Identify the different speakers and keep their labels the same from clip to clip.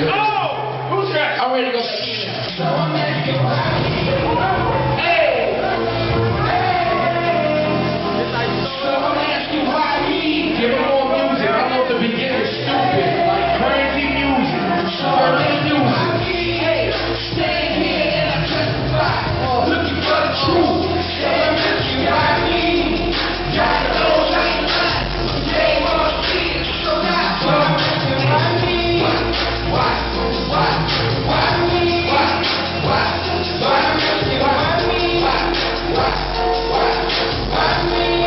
Speaker 1: Oh! Who's that?
Speaker 2: I'm ready to go back in.
Speaker 1: Hey! Give me more music. I know the beginning is stupid. Like crazy music. Crazy music.
Speaker 2: Hey, stand here and I testify. Looking for the truth. Stand with you, I need. Got it all like mine. Game on kids, so now I'm with you, I need. Why me? Why with you, I need? Why me?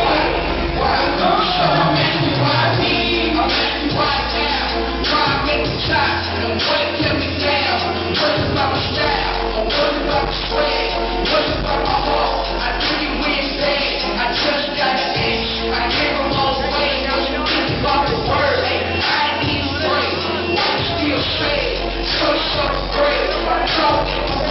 Speaker 2: Don't show me you, I need. I'm at you right now. Try to make the shot. And what kept me down? What is about my style? Or what is about my swag? What is about my heart? I really win bad. I just got an itch. I came a long way. Now you think about the word. I need a break. I'm still straight. So great. I talk